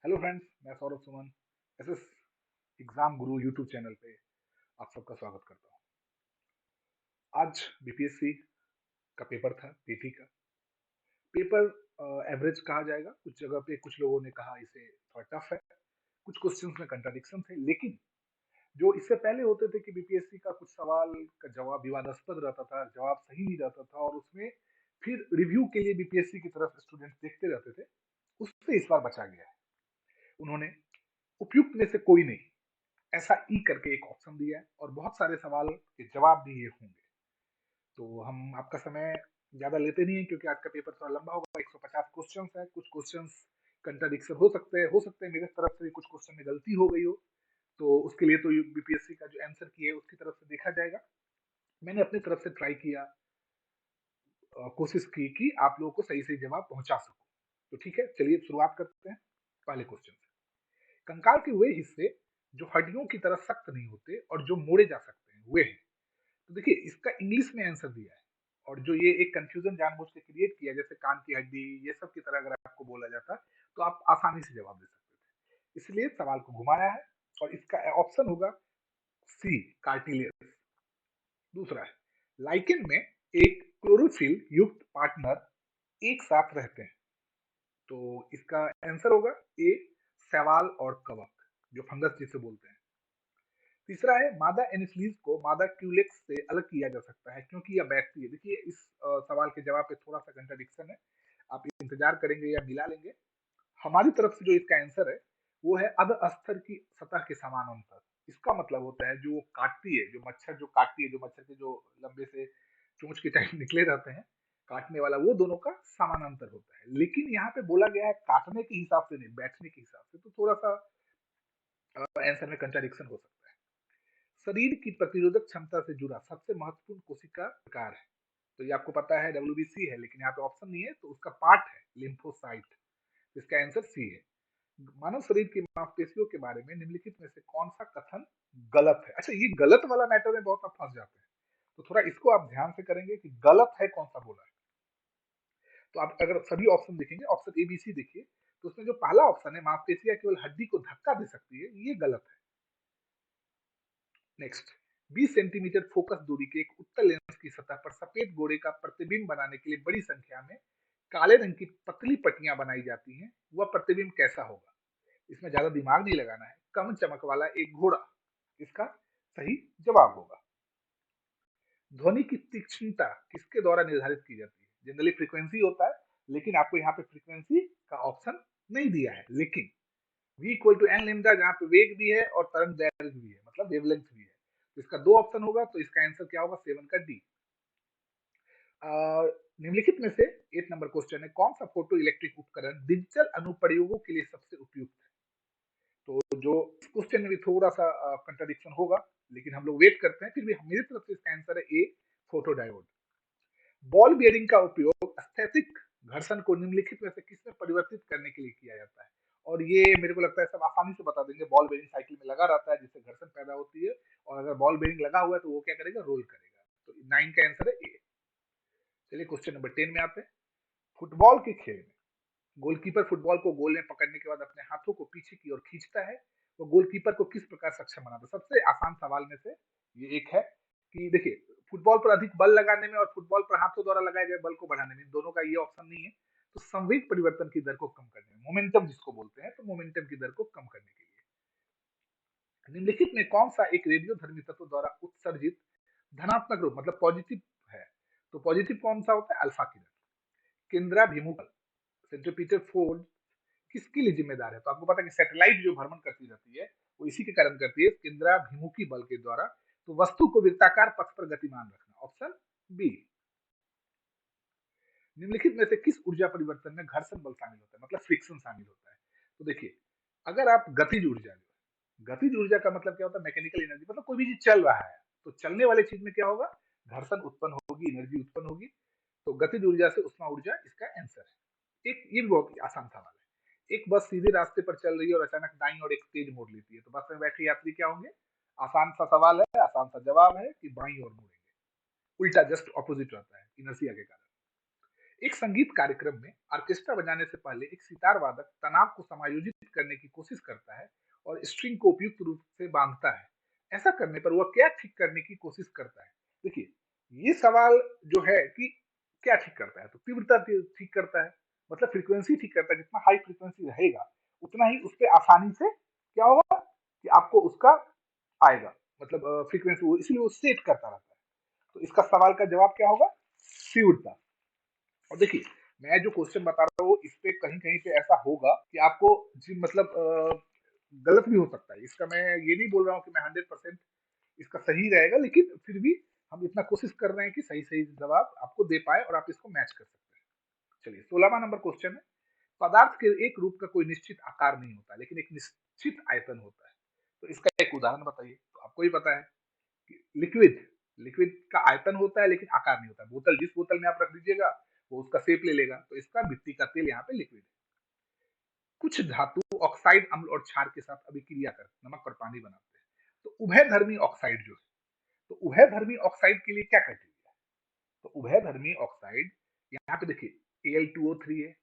Hello friends, मैं Saurabh Suman SS exam गुरु YouTube channel पे आप सबका स्वागत करता हूँ। आज बीपीएससी का पेपर था, पीटी का पेपर। एवरेज कहा जाएगा, कुछ जगह पे कुछ लोगों ने कहा इसे थोड़ा टफ है, कुछ क्वेश्चंस में कंट्राडिक्शन थे, लेकिन जो इससे पहले होते थे कि बीपीएससी का कुछ सवाल का जवाब विवादास्पद रहता था, जवाब सही नहीं रहता था और उसमें फिर रिव्यू के लिए बीपीएससी की तरफ स्टूडेंट देखते रहते थे, उससे इस बार बचा गया है। उन्होंने उपयुक्त में से कोई नहीं, ऐसा ई करके एक ऑप्शन दिया है और बहुत सारे सवाल के जवाब भी ये होंगे। तो हम आपका समय ज्यादा लेते नहीं है क्योंकि आज का पेपर थोड़ा लंबा होगा। 150 क्वेश्चंस है, कुछ क्वेश्चंस कंट्राडिक्शन हो सकते हैं मेरे तरफ से भी कुछ क्वेश्चन में गलती हो गई हो, तो उसके लिए तो बीपीएससी का जो आंसर की है उसकी तरफ से देखा जाएगा। मैंने अपनी तरफ से ट्राई किया, कोशिश की कि आप लोगों को सही सही जवाब पहुंचा सकूं। तो ठीक है, चलिए शुरुआत करते हैं पहले क्वेश्चन से। कंकाल के वे हिस्से जो हड्डियों की तरह सख्त नहीं होते और जो मोड़े जा सकते हैं वे हैं। तो देखिए, इसका इंग्लिश में आंसर दिया है और जो ये एक कंफ्यूजन जानबूझ के क्रिएट किया, जैसे कान की हड्डी ये सब की तरह अगर आपको बोला जाता तो आप आसानी से जवाब दे सकते थे, इसलिए सवाल को घुमाया है और इसका ऑप्शन होगा सी, कार्टिलेज। दूसरा है, लाइकेन में एक क्लोरोफिल युक्त पार्टनर एक साथ रहते हैं, तो इसका आंसर होगा ए, शैवाल और कवक, जो फंगस जिसे बोलते हैं। तीसरा है, मादा एनिस्लीज को मादा क्यूलेक्स से अलग किया जा सकता है क्योंकि यह बैठती है। देखिए, इस सवाल के जवाब पे थोड़ा सा कंट्राडिक्शन है, आप इंतजार करेंगे या मिला लेंगे। हमारी तरफ से जो इसका आंसर है वो है अध अस्तर की सतह के समानांतर। इसका मतलब होता है जो काटती है, जो मच्छर जो काटती है, जो मच्छर के जो लंबे से चोंच के टाइप निकले रहते हैं काटने वाला, वो दोनों का समानांतर होता है। लेकिन यहाँ पे बोला गया है काटने के हिसाब से नहीं, बैठने के हिसाब से, तो थोड़ा सा आंसर में कंट्राडिक्शन हो सकता है। शरीर की प्रतिरोधक क्षमता से जुड़ा सबसे महत्वपूर्ण कोशिका प्रकार है, तो ये आपको पता है डब्ल्यूबीसी है, लेकिन यहाँ पे ऑप्शन नहीं है तो उसका पार्ट है लिम्फोसाइट। इसका आंसर सी है। मानव शरीर की मांसपेशियों के बारे में निम्नलिखित में से कौन सा कथन गलत है? अच्छा, ये गलत वाला मैटर में बहुत आप फंस जाते हैं, तो थोड़ा इसको आप ध्यान से करेंगे कि गलत है कौन सा बोला है। तो आप अगर सभी ऑप्शन देखेंगे, ऑप्शन ए बी सी देखिए, तो उसमें जो पहला ऑप्शन है मांसपेशियां केवल हड्डी को धक्का दे सकती है, ये गलत है। नेक्स्ट, 20 सेंटीमीटर फोकस दूरी के एक उत्तल लेंस की सतह पर सफेद गोरे का प्रतिबिंब बनाने के लिए बड़ी संख्या में काले रंग की पतली पट्टियां बनाई जाती हैं, वह प्रतिबिंब कैसा होगा? इसमें ज्यादा दिमाग नहीं लगाना है, कम चमक वाला एक घोड़ा इसका सही जवाब होगा। ध्वनि की तीक्ष्णता किसके द्वारा निर्धारित की जाती है? जनरली फ्रीक्वेंसी होता है, लेकिन आपको यहाँ पे फ्रीक्वेंसी का ऑप्शन नहीं दिया है, लेकिन v equal to n lambda, जहाँ पे वेग भी है और तरंग दैर्घ्य भी है, मतलब वेवलेंथ भी है, तो इसका दो ऑप्शन होगा, तो इसका आंसर क्या होगा? 7 का डी। निम्नलिखित में से 8 नंबर क्वेश्चन है, कौन सा फोटो इलेक्ट्रिक उपकरण डिजिटल अनुप्रयोगों के लिए सबसे उपयुक्त है? तो जो इस क्वेश्चन में भी थोड़ा सा कंट्राडिक्शन होगा, लेकिन हम लोग वेट करते हैं। फिर भी मेरी तरफ से इसका आंसर है ए, फोटो डायोड। बॉल बियरिंग का उपयोग स्थैतिक घर्षण को निम्नलिखित में से किसमें परिवर्तित करने के लिए किया जाता है? और ये मेरे को लगता है सब आसानी से बता देंगे। बॉल बेरिंग साइकिल में लगा रहता है जिससे घर्षण पैदा होती है, और अगर बॉल बेरिंग लगा हुआ है तो वो क्या करेगा? रोल करेगा। तो 9 का आंसर है ए। चलिए क्वेश्चन नंबर 10 में आते हैं। फुटबॉल के खेल में गोलकीपर फुटबॉल को गोल में पकड़ने के बाद अपने हाथों को पीछे की ओर खींचता है, वो गोलकीपर को किस प्रकार सक्षम बनाता है? सबसे आसान सवाल में से ये एक है कि देखिए, फुटबॉल पर अधिक बल लगाने में और फुटबॉल पर हाथों द्वारा लगाए गए बल को बढ़ाने में, दोनों का ये ऑप्शन नहीं है। तो संवेग परिवर्तन की दर को कम करने में, मोमेंटम जिसको बोलते हैं, तो मोमेंटम की दर को कम करने के लिए निम्नलिखित में कौन सा एक रेडियो धर्मी तत्व द्वारा उत्सर्जित धनात्मक रूप, मतलब पॉजिटिव है? तो पॉजिटिव कौन सा होता है? अल्फा किरण। केंद्राभिमुख सेंट्रीपिटल फोर्स किसके लिए जिम्मेदार है? तो आपको पता है कि सैटेलाइट जो भ्रमण करती रहती है वो इसी के कारण करती है, केंद्राभिमुखी बल के द्वारा। तो वस्तु को वृत्ताकार पथ पर गतिमान रखना, ऑप्शन बी। निम्नलिखित में से किस ऊर्जा परिवर्तन में घर्षण बल शामिल होता है, मतलब फ्रिक्शन शामिल होता है? तो देखिए, अगर आप गतिज ऊर्जा, गतिज ऊर्जा का मतलब क्या होता है? मैकेनिकल एनर्जी, मतलब कोई भी चीज चल रहा है तो चलने वाले चीज में क्या होगा? घर्षण उत्पन्न होगी, एनर्जी उत्पन्न होगी। तो गतिज ऊर्जा से उष्मा ऊर्जा इसका आंसर है। एक ये भी बहुत आसान सवाल है। एक बस सीधे रास्ते पर चल रही है और अचानक दाईं और एक तेज मोड़ लेती है, तो बस में बैठे यात्री क्या होंगे? आसान सा सवाल है, आसान सा जवाब है कि बाईं ओर मुड़ेंगे। उल्टा, जस्ट ऑपोजिट रहता है इनर्शिया के कारण। एक संगीत कार्यक्रम में ऑर्केस्ट्रा बजाने से पहले एक सितार वादक तनाव को समायोजित करने की कोशिश करता है और स्ट्रिंग को उपयुक्त रूप से बांधता है। ऐसा करने पर वह क्या ठीक करने की कोशिश करता है? देखिए, ये सवाल जो है कि क्या ठीक करता है, तो तीव्रता ठीक करता है, मतलब फ्रीक्वेंसी ठीक करता है। जितना हाई फ्रीक्वेंसी रहेगा उतना ही उस पर आसानी से क्या होगा कि आपको उसका आएगा, मतलब फ्रीक्वेंसी, वो इसलिए वो सेट करता रहता है। तो इसका सवाल का जवाब क्या होगा? तीव्रता। और देखिए, मैं जो क्वेश्चन बता रहा हूँ इस पे कहीं कहीं पे ऐसा होगा कि आपको जी मतलब गलत भी हो सकता है। इसका मैं ये नहीं बोल रहा हूँ कि मैं 100% इसका सही रहेगा, लेकिन फिर भी हम इतना कोशिश कर रहे हैं कि सही सही जवाब आपको दे पाए और आप इसको मैच कर सकते हैं। चलिए, 16वां नंबर क्वेश्चन है। पदार्थ के एक रूप का कोई निश्चित आकार नहीं होता, लेकिन एक निश्चित आयतन होता है। तो इसका एक उदाहरण बताइए। तो आपको ही पता है कि लिक्विड लिक्विड का आयतन होता है लेकिन आकार नहीं होता। बोतल, जिस बोतल में आप रख दीजिएगा वो उसका शेप ले लेगा। तो इसका मिट्टी का तेल यहाँ पे लिक्विड है। कुछ धातु ऑक्साइड अम्ल और क्षार के साथ अभिक्रिया कर नमक और पानी बनाते हैं। तो उभयधर्मी ऑक्साइड जो है, तो उभयधर्मी ऑक्साइड के लिए क्या क्राइटेरिया है? तो उभयधर्मी ऑक्साइड, यहाँ पे देखिए Al2O3 है,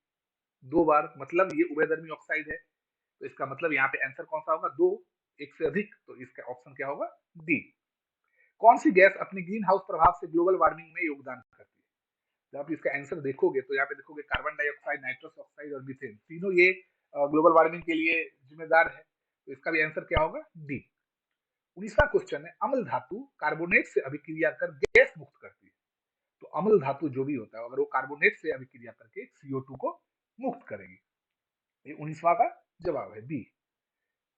2 बार, मतलब ये उभयधर्मी ऑक्साइड है। तो इसका मतलब यहाँ पे आंसर कौन सा होगा? दो, एक से अधिक। तो इसका ऑप्शन क्या होगा? डी। कौन सी गैस अपने ग्रीन हाउस प्रभाव से ग्लोबल वार्मिंग में योगदान करती है? जब आप इसका आंसर देखोगे तो यहाँ पे देखोगे कार्बन डाइऑक्साइड, नाइट्रस ऑक्साइड और मीथेन, तीनों ये ग्लोबल वार्मिंग के लिए जिम्मेदार है। तो इसका भी आंसर क्या होगा? डी। 19वां क्वेश्चन है, अम्ल धातु कार्बोनेट से अभिक्रिया कर गैस मुक्त करती है। तो अम्ल धातु जो भी होता है, अगर वो कार्बोनेट से अभिक्रिया करके CO2 को मुक्त करेगी। ये 19वां का जवाब है बी।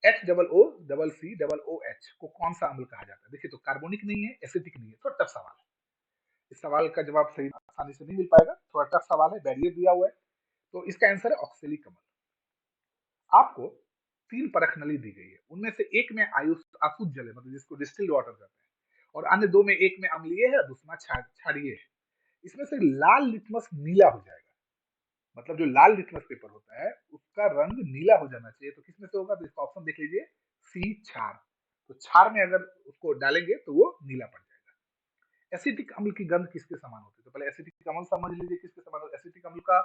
HOO COOH को कौन सा अम्ल कहा जाता है? देखिए, तो कार्बोनिक नहीं है, एसिटिक नहीं है। थोड़ा टफ सवाल है, इस सवाल का जवाब सही आसानी से नहीं मिल पाएगा। थोड़ा टफ सवाल है, बैरियर दिया हुआ है। तो इसका आंसर है ऑक्सेलिक अम्ल। आपको 3 परख नली दी गई है, उनमें से एक में आयुष आसुत जल है, मतलब जिसको डिस्टिल्ड वाटर कहते हैं, और अन्य दो में एक में अम्लीय है और दूसरा क्षारीय है। इसमें से लाल लिटमस नीला हो जाएगा, मतलब जो लाल लिटमस पेपर होता है उसका रंग नीला हो जाना चाहिए। तो किसमें से होगा? तो इसका ऑप्शन देख लीजिए, सी, क्षार। तो क्षार में अगर उसको डालेंगे तो वो नीला पड़ जाएगा। एसिटिक अम्ल की गंध किसके समान होती है? तो पहले एसिटिक अम्ल समझ लीजिए किसके समान होता है। एसिटिक अम्ल का,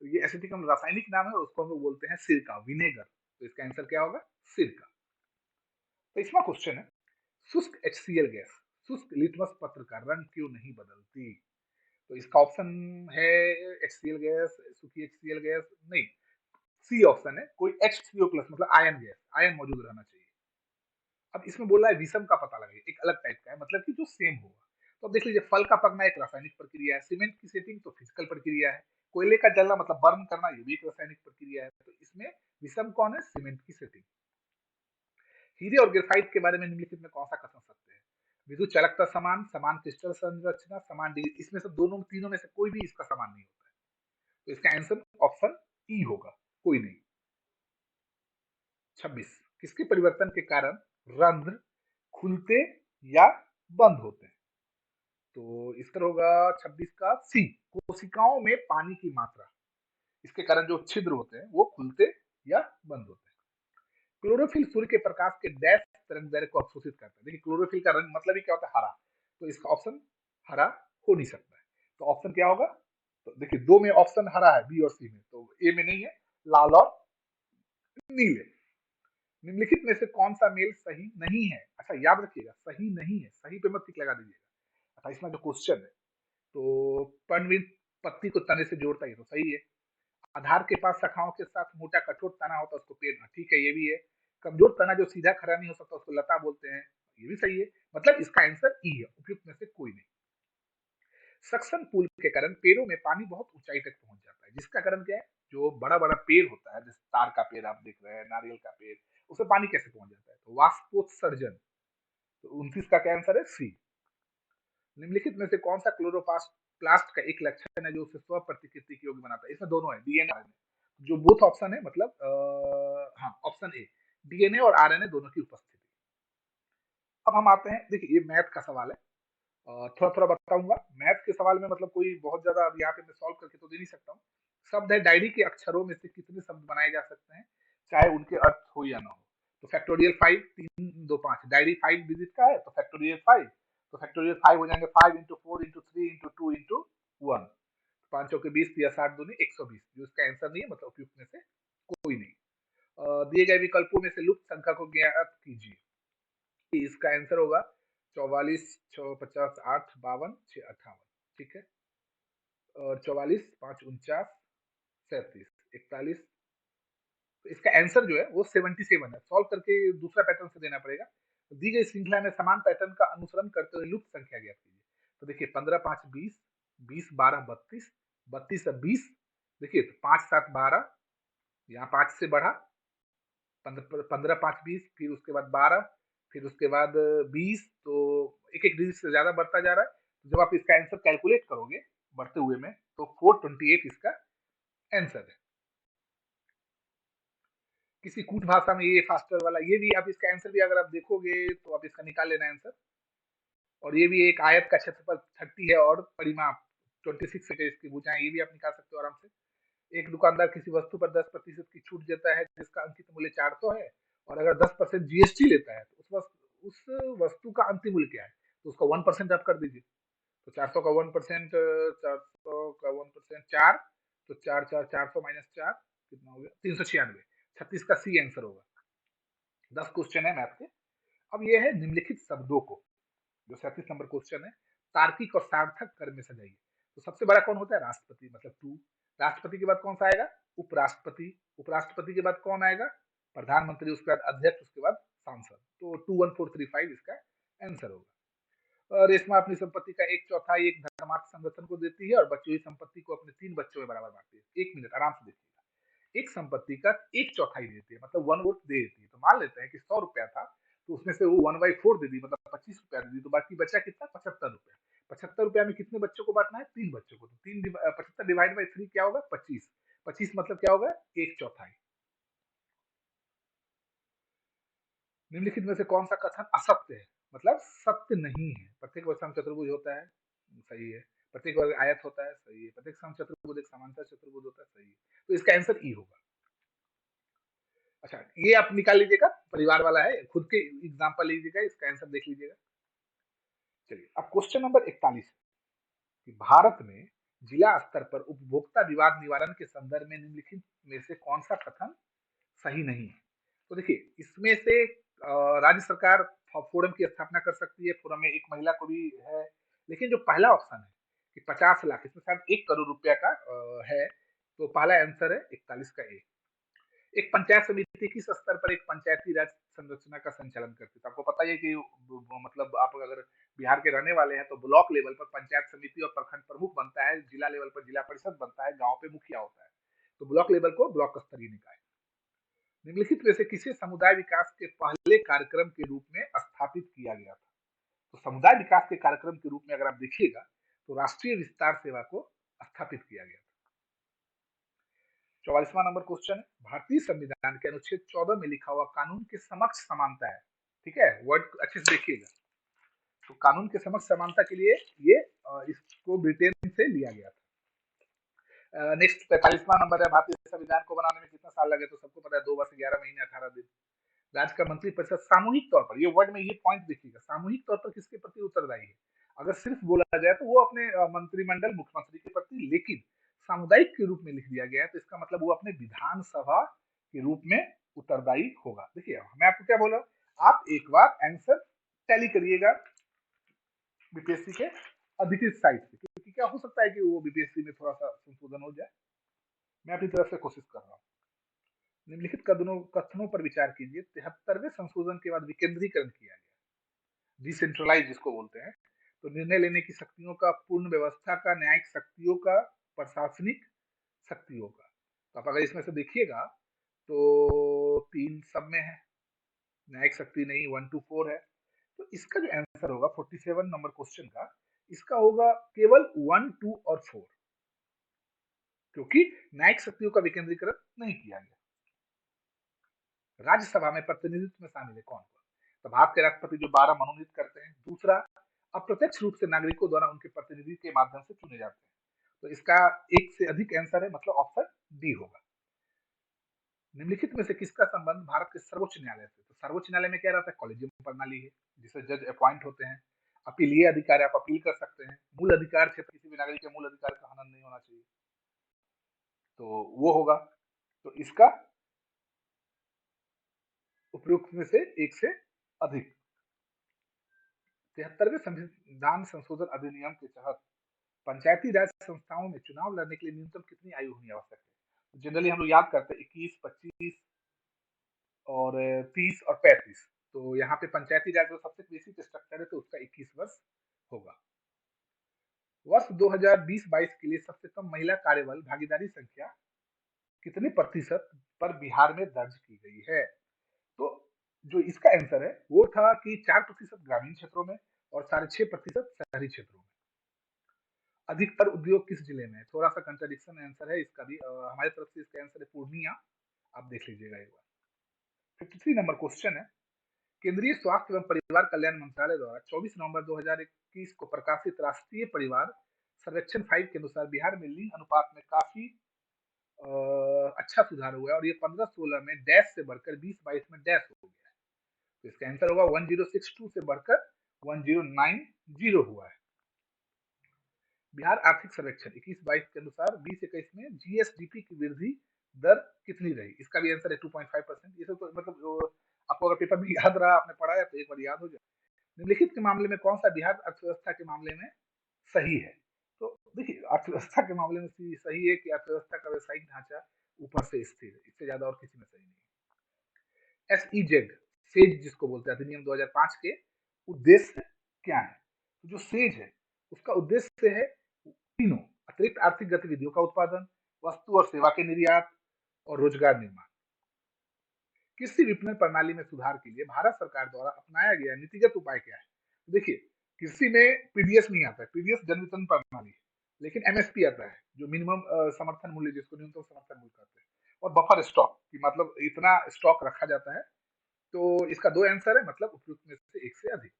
ये एसिटिक अम्ल रासायनिक नाम है और उसको हम लोग बोलते हैं सिरका, विनेगर। तो इसका आंसर क्या होगा? सिरका। तो इसमें क्वेश्चन है, शुष्क HCl गैस शुष्क लिटमस पत्र का रंग क्यों नहीं बदलती? तो इसका ऑप्शन है HCl गैस, सूखी HCl गैस नहीं, सी ऑप्शन है, कोई H3O प्लस, मतलब आयन गैस, आयन मौजूद रहना चाहिए। अब इसमें बोल रहा है विषम का पता लगाइए, एक अलग टाइप का है, मतलब कि जो सेम होगा। तो अब देख लीजिए, फल का पकना एक रासायनिक प्रक्रिया है, सीमेंट की सेटिंग तो फिजिकल प्रक्रिया है, कोयले का जलना मतलब बर्न करना, ये भी एक रासायनिक प्रक्रिया है। तो इसमें विषम कौन है? सीमेंट की सेटिंग। हीरे और ग्रेफाइट के बारे में निम्नलिखित में कौन सा कथन सत्य है? विद्युत चालकता समान, समान क्रिस्टल संरचना, समान डिग्री, इसमें से दोनों तीनों में से कोई भी इसका समान नहीं होता है। तो इसका आंसर ऑप्शन ई होगा, कोई नहीं। 26, किसके परिवर्तन के कारण रंध्र खुलते या बंद होते हैं? तो इसका होगा 26 का सी, कोशिकाओं में पानी की मात्रा, इसके कारण जो छिद्र होते हैं वो खुलते या बंद होते हैं। क्लोरोफिल सूर्य के प्रकाश के डैश तरंग दैर्घ्य को अवशोषित करता है। देखिए, क्लोरोफिल का रंग मतलब ही क्या होता है? हरा। तो इसका ऑप्शन हरा हो नहीं सकता है। तो ऑप्शन क्या होगा? तो देखिए, दो में ऑप्शन हरा है, बी और सी में, तो ए में नहीं है, लाल और नीले। निम्नलिखित में से कौन सा मेल सही नहीं है? अच्छा, याद रखिएगा, सही नहीं है, सही पे मत टिक लगा दीजिएगा। 28वां जो क्वेश्चन है, तो पर्णविद पत्ती को तने से जोड़ता है, तो सही है। आधार के पास शाखाओं के साथ मोटा कठोर तना होता है, उसको पेड़, ठीक है, ये भी है। कमजोर तना जो सीधा खड़ा नहीं हो सकता उसको लता बोलते हैं, ये भी सही है। मतलब इसका आंसर ई है, उपयुक्त में से कोई नहीं। सक्शन पुल के कारण पेड़ों में पानी बहुत ऊंचाई तक पहुंच जाता है, जिसका कारण क्या है? जो बड़ा बड़ा पेड़ होता है, जैसे तार का पेड़ आप देख रहे हैं, नारियल का पेड़, उसमें पानी कैसे पहुंच जाता है? तो वाष्पोत्सर्जन। तो 29 का क्या आंसर है? सी। निम्नलिखित में से कौन सा क्लोरोप्लास्ट प्लास्ट का एक लक्षण है जो उसे स्व प्रतिकृति के योग्य बनाता है? इसमें दोनों है, डीएनए, जो बोथ ऑप्शन है, मतलब हाँ, ऑप्शन ए, डीएनए और आरएनए दोनों की उपस्थिति। अब हम आते हैं, देखिए ये मैथ का सवाल है, थोड़ा थोड़ा बताऊंगा। मैथ के सवाल में मतलब कोई बहुत ज्यादा अब यहाँ पे मैं सॉल्व करके तो दे नहीं सकता हूँ। शब्द है, डायरी के अक्षरों में से कितने शब्द बनाए जा सकते हैं चाहे उनके अर्थ हो या ना हो? तो फैक्टोरियल 5, 3 2 5, डायरी 5 डिजिट का है तो फैक्टोरियल 5, तो फैक्टोरियल 5 हो जाएंगे 5 इंटू 4 इंटू 3 इंटू 2 इंटू 1। 5 चौके 20 या 60 दूनी 120, जो इसका आंसर नहीं है, मतलब उपयुक्त में से कोई नहीं। दिए गए विकल्पों में से लुप्त संख्या को ज्ञात कीजिए। कि इसका आंसर होगा 44 6 50 8 52 6 58। ठीक है, और 44 5 49 37 41। तो इसका आंसर जो है वो 77 है। सॉल्व करके दूसरा पैटर्न से देना पड़ेगा। तो दी गई श्रृंखला में समान पैटर्न का अनुसरण करते हुए लुप्त संख्या ज्ञात कीजिए। तो देखिए 15 5 20, 20 12 32, 32 अब 20। देखिए तो 5 7 12, यहाँ 5 से बढ़ा, 15 5 20, फिर उसके बाद 12, फिर उसके बाद 20। तो एक एक डिजिट से ज्यादा बढ़ता जा रहा है। तो जब आप इसका आंसर कैलकुलेट करोगे बढ़ते हुए में, तो 428 इसका आंसर है। किसी कूट भाषा में ये फास्टर वाला, ये भी आप इसका आंसर भी अगर आप देखोगे तो आप इसका निकाल लेना आंसर। और ये भी एक आयत का क्षेत्रफल 30 है और परिमाप 26 है इसकी भुजाएं, ये भी आप निकाल सकते हो आराम से। एक दुकानदार किसी वस्तु पर 10% की छूट देता है जिसका अंकित मूल्य 400 है, और अगर 10% जीएसटी लेता है तो उस वस्तु का अंतिम मूल्य क्या है, तो उसका 1% आप कर दीजिए। तो 400 का 1%, 400 का 1% 4, तो 4 माइनस 4 कितना हो गया, 396। 36 का सी आंसर होगा। 10 क्वेश्चन है मैथ के। अब ये है निम्नलिखित शब्दों को, जो 37 नंबर क्वेश्चन है, तार्किक और सार्थक क्रम में सजाइए। तो सबसे बड़ा कौन होता है, राष्ट्रपति, मतलब टू। राष्ट्रपति के बाद कौन सा आएगा, उपराष्ट्रपति। उपराष्ट्रपति के बाद कौन आएगा, प्रधानमंत्री, उसके बाद अध्यक्ष, उसके बाद सांसद। तो 21435 इसका आंसर होगा। रेशमा अपनी संपत्ति का एक चौथाई एक धर्मार्थ संगठन को देती है और बची हुई संपत्ति को अपने 3 बच्चों में बराबर बांटती है। एक मिनट आराम से देखिएगा। एक संपत्ति का एक चौथाई देती है, मतलब 1/4 दे देती है। तो मान लेते हैं कि 100 रुपया था, तो उसमें से वो 1/4 दे दी, मतलब 25 रुपया दे दी, तो बाकी बचा कितना, 75 रुपया। 75 रुपया में कितने बच्चों को बांटना है, 3 बच्चों को। तो 75 डिवाइड बाई 3 क्या होगा, 25। 25 मतलब क्या होगा, एक चौथाई। निम्नलिखित में से कौन सा कथन असत्य है, मतलब सत्य नहीं है। प्रत्येक वस्तु चतुर्भुज होता है, सही है। प्रत्येक वर्ग आयत होता है, सही है। प्रत्येक सम चतुर्भुज एक समांतर चतुर्भुज होता है, सही है। तो इसका आंसर ई होगा। अच्छा, ये आप निकाल लीजिएगा, परिवार वाला है, खुद के एग्जाम्पल लीजिएगा, इसका आंसर देख लीजिएगा। चलिए अब क्वेश्चन नंबर 41 कि भारत में जिला स्तर पर उपभोक्ता विवाद निवारण के संदर्भ में निम्नलिखित में से कौन सा कथन सही नहीं है। तो देखिए इसमें से राज्य सरकार फोरम की स्थापना कर सकती है, फोरम में एक महिला को भी है। लेकिन जो पहला ऑप्शन है कि 50 लाख, इसमें शायद 1 करोड़ रुपया का है, तो पहला आंसर है 41 का ए। एक पंचायत समिति किस स्तर पर एक पंचायती राज संरचना का संचालन करती है। तो आपको पता ही है कि मतलब आप अगर बिहार के रहने वाले हैं तो ब्लॉक लेवल पर पंचायत समिति और प्रखंड प्रमुख बनता है, जिला लेवल पर जिला परिषद बनता है, गांव पे मुखिया होता है। तो ब्लॉक लेवल को ब्लॉक स्तरीय निकाय। निम्नलिखित में से किसे समुदाय विकास के पहले कार्यक्रम के रूप में स्थापित किया गया था। तो समुदाय विकास के कार्यक्रम के रूप में अगर आप देखिएगा तो राष्ट्रीय विस्तार सेवा को स्थापित किया गया था। 44वां नंबर क्वेश्चन है, भारतीय संविधान के अनुच्छेद 14 में लिखा हुआ कानून के समक्ष समानता है। ठीक है, वर्ड अच्छे से देखिएगा। तो कानून के समक्ष समानता के लिए ये इसको ब्रिटेन से लिया गया था। नेक्स्ट 45वां नंबर है, भारतीय संविधान को बनाने में कितना साल लगे। तो सबको पता है 2 वर्ष 11 महीने 18 दिन। राज्य का मंत्रिपरिषद सामूहिक तौर पर, ये वर्ड में ये पॉइंट देखिएगा, सामूहिक तौर पर किसके प्रति उत्तरदायी है। अगर सिर्फ बोला जाए तो वो अपने मंत्रिमंडल मुख्यमंत्री के प्रति, लेकिन सामुदायिक के रूप में लिख दिया गया है तो इसका मतलब वो अपने विधानसभा के रूप में उत्तरदायी होगा। देखिए मैं आपको क्या बोला, आप एक बार आंसर टैली करिएगा बीपीएससी के अधिकृत साइट से, क्योंकि क्या हो सकता है कि वो बीपीएससी में थोड़ा सा संशोधन हो जाए। मैं अपनी तरफ से कोशिश कर रहा हूँ। निम्नलिखित कथनों पर विचार कीजिए। 73वें संशोधन के बाद विकेंद्रीकरण किया गया, डिसेंट्रलाइज जिसको बोलते हैं। तो निर्णय लेने की शक्तियों का, पूर्ण व्यवस्था का, न्यायिक शक्तियों का, प्रशासनिक शक्तियों का। तो आप अगर इसमें से देखिएगा तो 3 सब में है, न्यायिक शक्ति नहीं, 1 to 4 है। तो इसका जो आंसर होगा 47 नंबर क्वेश्चन का, इसका होगा केवल 1 2 और 4, क्योंकि न्यायिक शक्तियों का विकेंद्रीकरण नहीं किया गया। राज्यसभा में प्रतिनिधित्व में शामिल है कौन कौन। तो भारत के राष्ट्रपति जो 12 मनोनीत करते हैं। दूसरा, अप्रत्यक्ष रूप से नागरिकों द्वारा उनके प्रतिनिधि के माध्यम से चुने जाते हैं। तो इसका एक से अधिक आंसर है, मतलब ऑप्शन डी होगा। निम्नलिखित में से किसका संबंध भारत के सर्वोच्च न्यायालय से। तो सर्वोच्च न्यायालय में क्या रहता है, कॉलेजियम प्रणाली है जिससे जज अपॉइंट होते हैं। अपील ये अधिकार है, आप अपील कर सकते हैं। मूल अधिकार क्षेत्र, किसी भी नागरिक के मूल अधिकार का हनन नहीं होना चाहिए, तो वो होगा। तो इसका उपयुक्त में से एक से अधिक। 73वें संविधान संशोधन अधिनियम के तहत पंचायती राज संस्थाओं में चुनाव लड़ने के लिए न्यूनतम कितनी आयु होनी आवश्यक है? जनरली हम लोग याद करते हैं 21, 25 और 30 और 35। तो यहाँ पे पंचायती राज जो सबसे बेसिक स्ट्रक्चर है, तो उसका 21 वर्ष होगा। वर्ष 2020-22 के लिए सबसे कम महिला कार्यबल भागीदारी संख्या कितने प्रतिशत पर बिहार में दर्ज की गई है? तो जो इसका आंसर है वो था कि 4% ग्रामीण क्षेत्रों में और 6.5% शहरी क्षेत्रों में। अधिकतर उद्योग किस जिले में? थोड़ा सा कंट्राडिक्शन आंसर है इसका भी। हमारी तरफ से इसका आंसर है पूर्णिया। आप देख लीजिएगा एक बार। 53 नंबर क्वेश्चन है, केंद्रीय स्वास्थ्य एवं परिवार कल्याण मंत्रालय द्वारा 24 नवंबर 2021 को प्रकाशित राष्ट्रीय परिवार सर्वेक्षण 5 के अनुसार बिहार में लिंग अनुपात में काफी अच्छा सुधार हुआ है और ये 15-16 में डैश से बढ़कर 20-22 में डैश हो गया है। तो इसका आंसर होगा 1062 से बढ़कर 1090 हुआ है। बिहार आर्थिक सर्वेक्षण 21-22 के अनुसार 20-21 में जीएसडीपी की वृद्धि दर कितनी रही? इसका भी आंसर है 2.5%। ये सब तो मतलब आपको अगर पेपर में याद रहा, आपने पढ़ा है, तो एक बार याद हो जाए। निम्नलिखित के मामले में कौन सा बिहार अर्थव्यवस्था के मामले में सही है? तो देखिए, अर्थव्यवस्था के मामले में सही है कि अर्थव्यवस्था का व्यवसायिक ढांचा ऊपर से स्थिर है, इससे ज्यादा और किसी में सही नहीं। एसईजेड, सेज जिसको बोलते हैं, अधिनियम 2005 के उद्देश्य क्या है? तो जो सेज है उसका उद्देश्य है तीनों: अतिरिक्त आर्थिक गतिविधियों का उत्पादन, वस्तु और सेवा के निर्यात और रोजगार निर्माण। कृषि विपणन प्रणाली में सुधार के लिए भारत सरकार द्वारा अपनाया गया नीतिगत उपाय क्या है? तो देखिए, कृषि में पीडीएस नहीं आता है, पीडीएस जन वितरण प्रणाली है, लेकिन एमएसपी आता है, जो मिनिमम समर्थन मूल्य, जिसको न्यूनतम समर्थन मूल्य कहते हैं, और बफर स्टॉक की मतलब इतना स्टॉक रखा जाता है। तो इसका दो आंसर है, मतलब उपयुक्त में से एक से अधिक।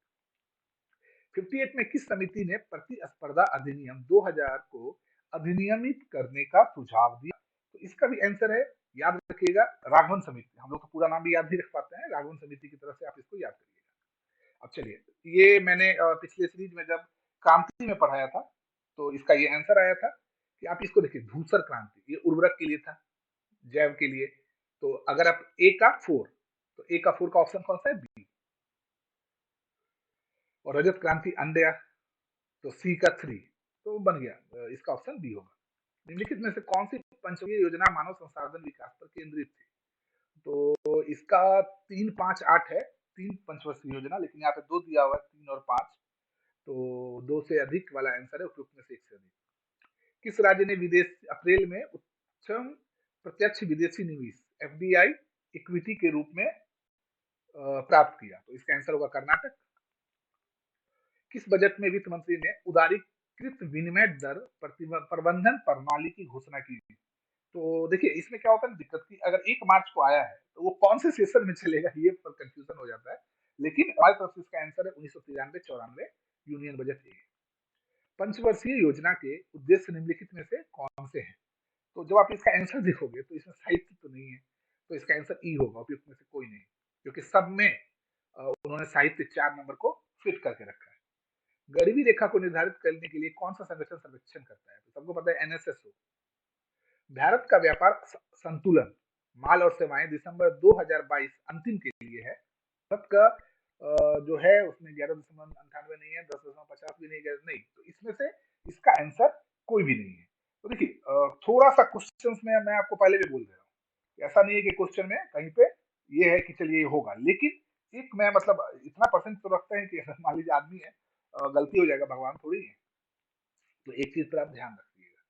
58 में किस समिति ने प्रतिस्पर्धा अधिनियम 2000 को अधिनियमित करने का सुझाव दिया? तो इसका भी आंसर है, याद रखिएगा, राघवन समिति। हम लोग तो पूरा नाम भी याद नहीं रख पाते हैं, राघवन समिति की तरफ से आप इसको याद करिएगा। अब चलिए, ये मैंने पिछले सीरीज में जब क्रांति में पढ़ाया था, तो इसका ये आंसर आया था कि आप इसको देखिए, धूसर क्रांति, ये उर्वरक के लिए था, जैव के लिए। तो अगर आप ए का 4, तो ए का 4 का ऑप्शन कौन सा है? बी। और रजत क्रांति अंडया, तो सी का 3, तो बन गया, इसका ऑप्शन बी होगा। निम्नलिखित में से कौन सी पंचवर्षीय योजना मानव संसाधन विकास पर केंद्रित थी? तो इसका 3, 5, 8 है, 3 पंचवर्षीय योजना, लेकिन यहाँ पे 2 दिया हुआ है, 3 और 5। तो 2 से अधिक वाला आंसर है, उपयुक्त में से एक से अधिक। किस राज्य ने विदेश अप्रैल में उच्चतम प्रत्यक्ष विदेशी निवेश एफडीआई इक्विटी के रूप में प्राप्त किया? तो इसका आंसर होगा कर्नाटक। किस बजट में वित्त मंत्री ने उदारीकृत विनिमय दर प्रबंधन प्रणाली की घोषणा की? तो देखिए, इसमें क्या होता है दिक्कत की, अगर 1 मार्च को आया है तो वो कौन से सेशन में चलेगा, ये पर कंफ्यूजन हो जाता है। लेकिन हमारी तरफ से इसका आंसर है 1993-94 यूनियन बजट ए। पंचवर्षीय योजना के उद्देश्य निम्नलिखित में से कौन से हैं? तो जब आप इसका आंसर देखोगे तो इसमें साहित्य तो नहीं है, तो इसका आंसर ई होगा, उपयुक्त में से कोई नहीं, क्योंकि सब में उन्होंने साहित्य 4 नंबर को फिट करके रखा है। गरीबी रेखा को निर्धारित करने के लिए कौन सा संगठन सर्वेक्षण करता है? तो सबको पता है एनएसएसओ। भारत का व्यापार संतुलन, माल और सेवाएं दिसंबर 2022 अंतिम के लिए है। भारत का जो है उसमें 11.98 नहीं है, 10.50 भी नहीं, नहीं, तो इसमें से इसका आंसर कोई भी नहीं है। तो देखिए, थोड़ा सा क्वेश्चंस में मैं आपको पहले भी बोल दे रहा हूँ, ऐसा नहीं है कि क्वेश्चन में कहीं पे ये है कि चलिए ये होगा, लेकिन एक मैं मतलब इतना परसेंट तो रखते हैं कि अगर मान लीजिए आदमी है, गलती हो जाएगा, भगवान थोड़ी है। तो एक चीज पर आप ध्यान रखिएगा,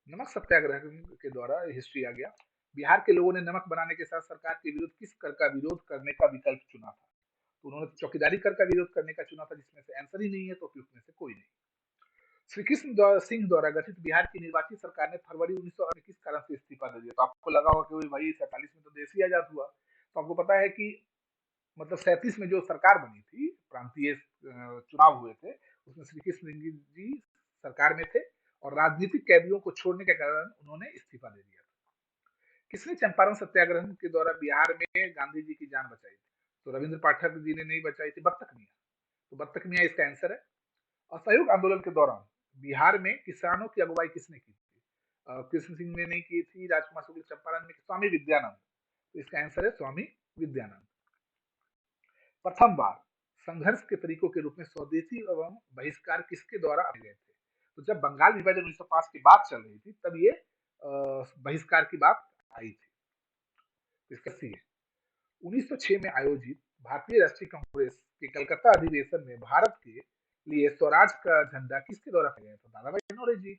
नमक सत्याग्रह के द्वारा हिस्ट्री आ गया। बिहार के लोगों ने नमक बनाने के साथ सरकार के विरुद्ध किस कर का विरोध करने का विकल्प चुना था? तो उन्होंने चौकीदारी कर का विरोध करने का चुना था, जिसमें से आंसर ही नहीं है, तो उपयुक्त में से कोई नहीं। श्री कृष्ण सिंह द्वारा गठित बिहार की निर्वाचित सरकार ने फरवरी 1908 में किस कारण से इस्तीफा दे दिया? तो आपको लगा होगा कि भाई 47 में तो देश ही आजाद हुआ। तो आपको पता है कि मतलब 37 में जो सरकार बनी थी, प्रांतीय चुनाव हुए थे, उसमें श्री कृष्ण जी सरकार में थे और राजनीतिक कैदियों को छोड़ने के कारण उन्होंने इस्तीफा दे दिया था। किसने चंपारण सत्याग्रह के द्वारा बिहार में गांधी जी की जान बचाई थी? तो रविंद्र पाठक जी ने नहीं बचाई थी, बख्तक मियां। तो बत्तख मियाँ इसका आंसर है। असहयोग आंदोलन के दौरान बिहार में किसानों की अगुवाई किसने की थी? कृष्ण सिंह ने नहीं की थी, राजकुमार शुक्ल चंपारण में, स्वामी विद्यानंद। तो इसका आंसर है स्वामी विद्यानंद। प्रथम बार संघर्ष के तरीकों के रूप में स्वदेशी एवं बहिष्कार किसके द्वारा अपनाए गए थे? तो जब बंगाल विभाजन 1905 की बात चल रही थी तब ये बहिष्कार की बात आई थी। तो इसका सी है। 1906 में आयोजित भारतीय राष्ट्रीय कांग्रेस के कलकत्ता अधिवेशन में भारत के लिए स्वराज का झंडा किसके द्वारा फहराया गया था? दादा भाई नौरोजी।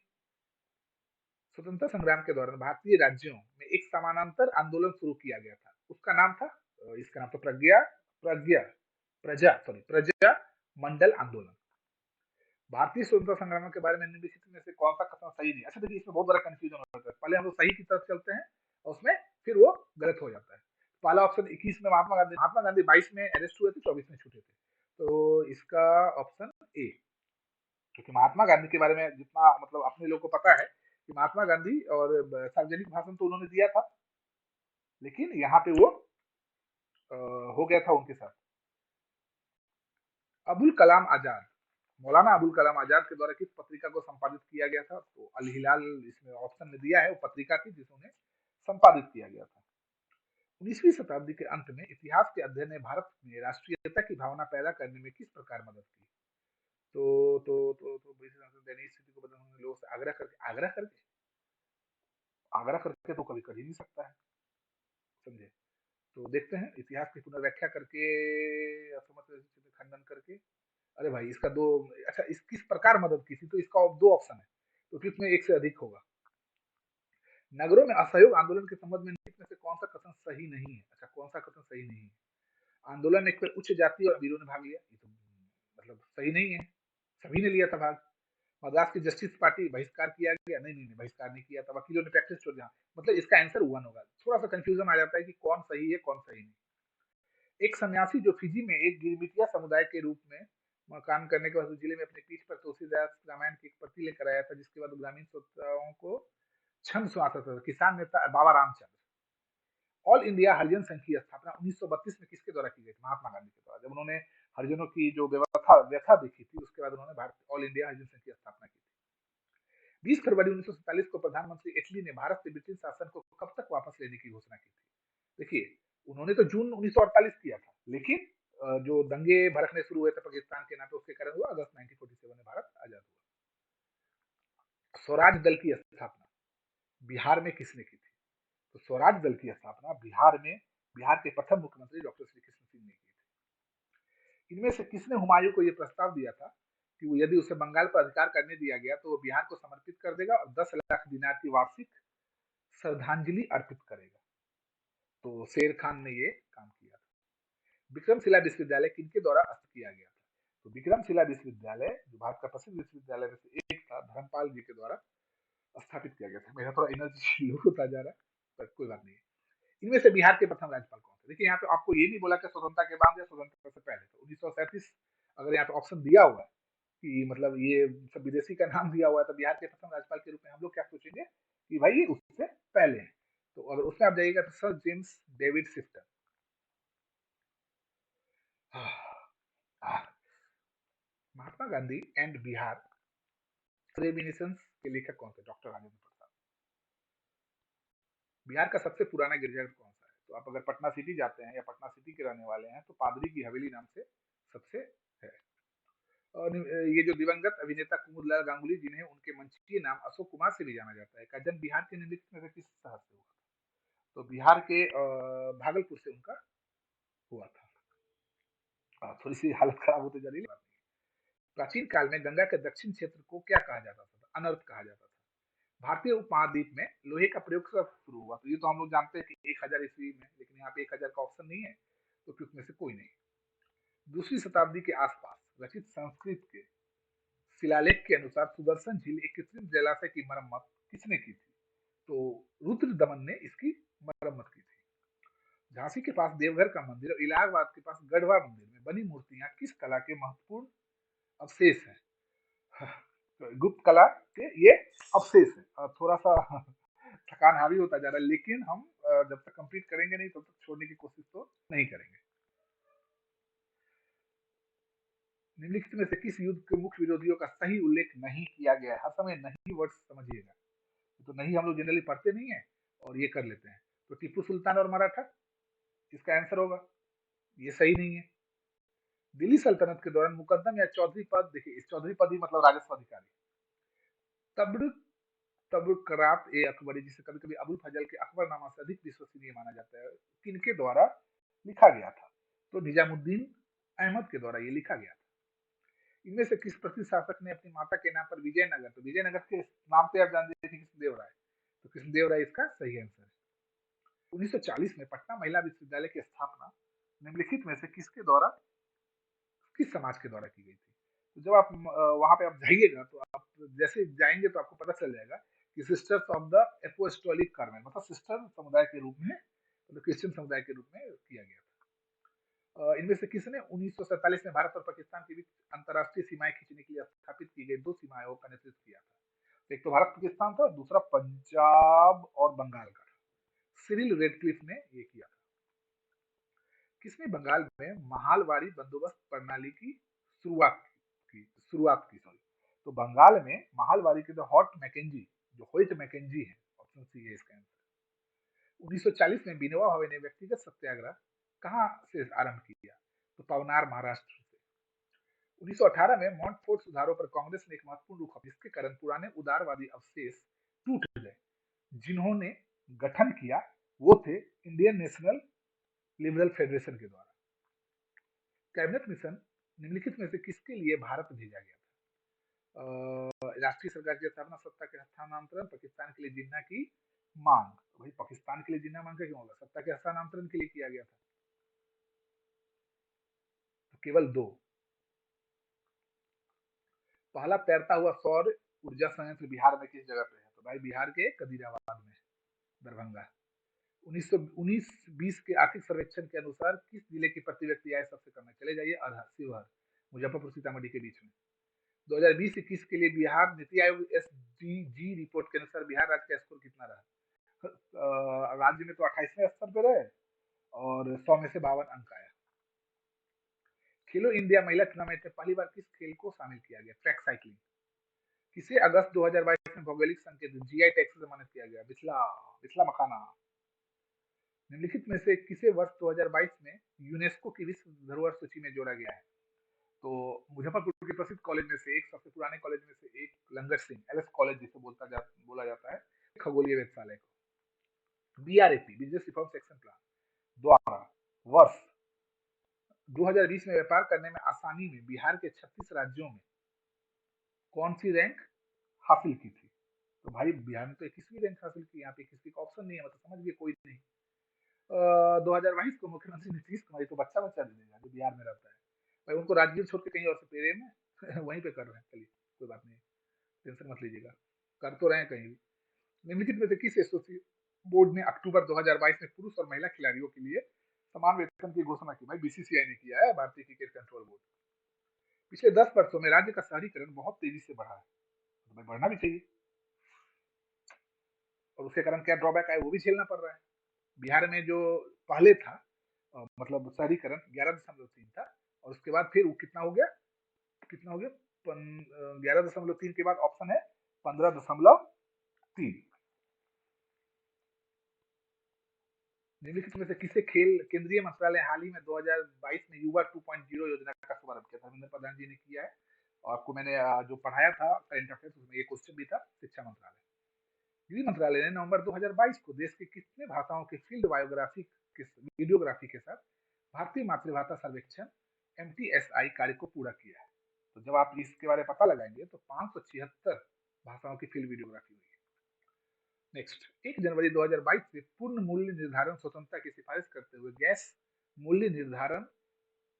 स्वतंत्रता संग्राम के दौरान भारतीय राज्यों में एक समानांतर आंदोलन शुरू किया गया था, उसका नाम था इसका नाम था प्रज्ञा प्रजा मंडल आंदोलन। भारतीय स्वतंत्रता संग्राम के बारे में निम्नलिखित में से कौन सा कथन सही नहीं? अच्छा देखिए, इसमें बहुत बड़ा कंफ्यूजन होता है। पहले हम लोग सही की तरफ चलते हैं और उसमें फिर वो गलत हो जाता है। पहला ऑप्शन 21 में महात्मा गांधी 22 में अरेस्ट हुए थे, 24 में छूटे थे। तो इसका ऑप्शन ए, क्योंकि महात्मा गांधी के बारे में जितना मतलब अपने लोग को पता है कि महात्मा गांधी और सार्वजनिक भाषण तो उन्होंने दिया था, लेकिन यहाँ पे वो हो गया था उनके साथ। अबुल कलाम आजाद, मौलाना अबुल कलाम आजाद के द्वारा किस पत्रिका को संपादित किया गया था? तो अल हिलाल इसमें ऑप्शन में दिया है, वो पत्रिका थी जिसमें संपादित किया गया था। 19वीं शताब्दी के अंत में इतिहास के अध्ययन ने भारत में राष्ट्रीयता की भावना पैदा करने में किस प्रकार मदद की? तो दैनिक स्थिति को बदलने लोगों से आग्रह करके तो कभी कर ही नहीं सकता है, समझे? तो देखते हैं, इतिहास की पुनर्व्याख्या करके, असमर्थ स्थिति खंडन करके। अरे भाई इसका दो, अच्छा इस किस प्रकार मदद की थी? तो इसका दो ऑप्शन है, तो किसमें एक से अधिक होगा? नगरों में असहयोग आंदोलन के संबंध में निम्नलिखित में से कौन सा कथन सही नहीं है? अच्छा, कौन सा कथन सही नहीं है? आंदोलन में केवल उच्च जाति और अमीरों ने भाग लिया, ये तो मतलब सही नहीं है, सभी ने लिया था भाग। मद्रास की जस्टिस पार्टी बहिष्कार किया गया, नहीं नहीं नहीं, बहिष्कार नहीं किया था, वकीलों ने प्रैक्टिस छोड़ दिया। मतलब इसका आंसर वन होगा। थोड़ा सा कंफ्यूजन आ जाता है कि कौन सही है कौन सही नहीं। एक सन्यासी जो फिजी में एक गिरमिटिया समुदाय के रूप में काम करने के बाद उस जिले में अपनी पीठ पर तुलसीदास रामायण की एक प्रति लेकर आया था, जिसके बाद ग्रामीण श्रोताओं को छंद सुनाता था। किसान नेता बाबा रामचंद्र। ऑल इंडिया हरिजन संघ की स्थापना 1932 में किसके द्वारा की गई थी? महात्मा गांधी के द्वारा। जब उन्होंने हरिजनों की जो व्यवस्था व्यथा देखी थी, उसके बाद उन्होंने भारत ऑल इंडिया हरिजन संघ की स्थापना की थी। 20 फरवरी 1947 को प्रधानमंत्री एटली ने भारत से ब्रिटिश शासन को कब तक वापस लेने की घोषणा की थी? देखिए, उन्होंने तो जून 1948 किया था, लेकिन जो दंगे भड़कने शुरू हुए थे पाकिस्तान के नाम पे, उसके कारण हुआ अगस्त 1947 में भारत आजाद हुआ। स्वराज दल की स्थापना बिहार में किसने की थी? तो स्वराज दल की स्थापना बिहार के प्रथम मुख्यमंत्री डॉक्टर श्री कृष्ण सिंह ने की थी। इनमें से किसने हुमायूं को यह प्रस्ताव दिया था कि वो यदि उसे बंगाल पर अधिकार करने दिया गया तो वो बिहार को समर्पित कर देगा और 10 लाख दिनार की वार्षिक श्रद्धांजलि अर्पित करेगा? तो शेर खान ने ये काम किया था। विक्रमशिला विश्वविद्यालय किनके द्वारा स्थापित किया गया था? तो विक्रमशिला विश्वविद्यालय जो भारत का प्रसिद्ध विश्वविद्यालय में से एक था, धर्मपाल जी के द्वारा स्थापित किया गया था। मेरा थोड़ा एनर्जी लो होता जा रहा है, पर कोई बात नहीं है। इनमें से बिहार के प्रथम राज्यपाल कौन थे? देखिए, यहाँ पे आपको ये नहीं बोला कि स्वतंत्रता के बाद या स्वतंत्रता से पहले। तो 1937 अगर यहाँ पे ऑप्शन दिया हुआ है कि मतलब ये सब विदेशी का नाम दिया हुआ है, तो बिहार के प्रथम राज्यपाल के रूप में हम लोग क्या सोचेंगे कि भाई ये उससे पहले है। तो अगर उसमें आप जाइएगा तो sir James David sister. Mahatma Gandhi and Bihar reminiscence के लेखक कौन थे? डॉक्टर राजेंद्र प्रसाद। बिहार का सबसे पुराना गिरजाघर कौन सा है? तो आप अगर पटना सिटी जाते हैं या पटना सिटी के रहने वाले हैं तो पादरी की हवेली नाम से सबसे है। और ये जो दिवंगत अभिनेता कुमुदलाल गांगुली, जिन्हें उनके मंचीय नाम अशोक कुमार से भी जाना जाता है, का जन्म बिहार के निम्नलिखित में से किस शहर से हुआ? तो बिहार के भागलपुर से उनका हुआ था। थोड़ी सी हालत खराब होती जा रही है। प्राचीन काल में गंगा के दक्षिण क्षेत्र को क्या कहा जाता था? अनर्त कहा जाता था। भारतीय उपमहाद्वीप में लोहे का प्रयोग कब शुरू हुआ? तो ये तो हम लोग जानते हैं कि 1000 ईस्वी में, लेकिन यहाँ पे 1000 का ऑप्शन नहीं है, तो फिर उसमें से कोई नहीं। दूसरी शताब्दी के आसपास रचित संस्कृत के शिलालेख के अनुसार सुदर्शन झील एक कृत्रिम जलाशय की मरम्मत किसने की थी? तो रुद्र दमन ने इसकी मरम्मत की थी। झांसी के पास देवघर का मंदिर और इलाहाबाद के पास गढ़वा मंदिर में बनी मूर्तियां किस कला के महत्वपूर्ण अवशेष हैं? तो गुप्त कला के ये अवशेष है। थोड़ा सा थकान हावी होता जा रहा है, लेकिन हम जब तक कंप्लीट करेंगे नहीं तब तक छोड़ने की कोशिश तो नहीं करेंगे। निम्नलिखित में से किस युद्ध के मुख्य विरोधियों का सही उल्लेख नहीं किया गया है? हर समय नहीं वर्ड समझिएगा, तो नहीं हम लोग जनरली पढ़ते नहीं है और ये कर लेते हैं। तो टीपू सुल्तान और मराठा इसका आंसर होगा, ये सही नहीं है। दिल्ली सल्तनत के दौरान मुकद्दम या चौधरी पद, देखिए इस चौधरी पद ही मतलब राजस्व अधिकारी, तब्र तबकरात ए अकबरी, जिसे कभी कभी अबुल फजल के अकबरनामा से अधिक विश्वसनीय माना जाता है, किनके द्वारा लिखा गया था? तो निजामुद्दीन अहमद के द्वारा ये लिखा गया था। इनमें से किस प्रसिद्ध शासक ने अपनी माता के नाम पर विजयनगर, तो विजयनगर के नाम से आप जानते थे कृष्णदेव राय, तो कृष्णदेव राय इसका सही आंसर है। 1940 में पटना महिला विश्वविद्यालय की स्थापना निम्नलिखित में से किसके द्वारा, किस समाज के द्वारा की गई थी? तो जब आप वहां पे आप जाइएगा तो आप जैसे जाएंगे तो आपको पता चल जाएगा कि sisters of the apostolic Carmel, मतलब सिस्टर समुदाय के रूप में, मतलब क्रिश्चियन समुदाय के रूप में किया गया था। इनमें से किसने 1947 में भारत और पाकिस्तान के बीच अंतर्राष्ट्रीय सीमाएं खींचने के लिए स्थापित की गई दो सीमा आयोग का नेतृत्व किया था? एक तो भारत पाकिस्तान था, दूसरा पंजाब और बंगाल का। सिरिल रेडक्लिफ ने ये किया था। किसने बंगाल में महालवाड़ी बंदोबस्त प्रणाली की शुरुआत की सॉरी, तो बंगाल में महालवाड़ी के जो हॉट मैकेंजी, जो होइट मैकेंजी है, ऑप्शन सी है इसका आंसर। 1940 में विनोबा भावे ने व्यक्तिगत सत्याग्रह कहां से आरंभ किया? तो पवनार महाराष्ट्र से। 1918 में मॉन्टफोर्ट सुधारों पर कांग्रेस ने एक महत्वपूर्ण रुख अपनाया, जिसके कारण पुराने उदारवादी अवशेष टूट गए। जिन्होंने गठन किया वो थे इंडियन नेशनल लिबरल फेडरेशन के द्वारा। कैबिनेट मिशन निम्नलिखित में से किसके लिए भारत भेजा गया था? राष्ट्रीय सरकार की स्थापना, सत्ता के हस्तांतरण, पाकिस्तान के लिए जिन्ना की मांग। तो भाई पाकिस्तान के लिए जिन्ना मांग का क्यों होगा, सत्ता के हस्तांतरण के लिए किया गया था। तो केवल दो। पहला तैरता हुआ सौर ऊर्जा संयंत्र बिहार में किस जगह पे है? तो भाई बिहार के कदीराबाद में, दरभंगा। 1919-20 के आर्थिक सर्वेक्षण के अनुसार किस जिले की प्रति व्यक्ति आय सबसे कम है? चले जाइए अरहर, शिवहर, मुजफ्फरपुर, सीतामढ़ी के बीच में। 2020-21 के लिए बिहार नीति आयोग एसडीजी रिपोर्ट के अनुसार बिहार राज्य का स्कोर कितना रहा? राज्य में तो 28वें स्तर पे रहे और 100 में से 52 अंक आया। खेलो इंडिया महिला टूर्नामेंट में पहली बार किस खेल को शामिल किया गया? Track cycling. किसे अगस्त 2022 में भौगोलिक संकेत जीआई टैग से सम्मानित किया गया? मिथिला, मिथिला मखाना। निम्नलिखित में से किसे वर्ष 2022 में यूनेस्को की विश्व धरोहर सूची में जोड़ा गया है? तो मुजफ्फरपुर के प्रसिद्ध कॉलेज में से एक, सबसे पुराने कॉलेज में से एक, लंगर सिंह एलएस कॉलेज जिसे बोला जाता है, खगोलीय वेधशाला को। बीआरएपी बिजनेस रिफॉर्म सेक्शन प्लान द्वारा वर्ष 2020 में व्यापार करने में आसानी में बिहार के 36 राज्यों में कौन सी रैंक हासिल की थी? तो भाई बिहार में तो 21वीं रैंक हासिल की, यहाँ पे 21वीं का ऑप्शन नहीं है, मतलब समझ गए कोई नहीं। 2022 को मुख्यमंत्री नीतीश कुमार, तो बच्चा बच्चा दे देगा जो बिहार में रहता है भाई, उनको राजगीर छोड़ के कहीं और से प्रेम है वहीं पे कर रहे हैं, चलिए कोई बात नहीं, टेंशन मत लीजिएगा, कर तो रहे हैं कहीं भी। निम्नलिखित में से किस एसोसिएशन बोर्ड ने अक्टूबर 2022 में पुरुष और महिला खिलाड़ियों के लिए समान वेतन की घोषणा की? भाई बीसीसीआई ने किया है, भारतीय क्रिकेट कंट्रोल बोर्ड। पिछले 10 वर्षों में राज्य का शहरीकरण बहुत तेजी से बढ़ा है, तो भाई बढ़ना भी चाहिए, और उसके कारण क्या ड्रॉबैक है वो भी झेलना पड़ रहा है। बिहार में जो पहले था मतलब शहरीकरण 11.3 था, और उसके बाद फिर वो कितना हो गया, कितना हो गया 11.3 के बाद ऑप्शन है 15.3। निम्नलिखित में से किसे खेल केंद्रीय मंत्रालय हाल ही में 2022 में युवा 2.0 योजना का शुभारंभ किया? धर्मेंद्र प्रधान जी ने किया है, और आपको मैंने जो पढ़ाया था करंट अफेयर्स उसमें ये क्वेश्चन भी था, शिक्षा मंत्रालय। गृह मंत्रालय ने नवंबर 2022 को देश के कितने भाषाओं के फील्ड बायोग्राफी के वीडियोग्राफी के साथ भारतीय मातृभाषा सर्वेक्षण एमटीएसआई कार्य को पूरा किया है? तो जब आप इसके बारे में पता लगाएंगे तो 576 भाषाओं की फील्ड वीडियोग्राफी हुई है। नेक्स्ट, 1 जनवरी 2022 से पूर्ण मूल्य निर्धारण स्वतंत्रता की सिफारिश करते हुए गैस मूल्य निर्धारण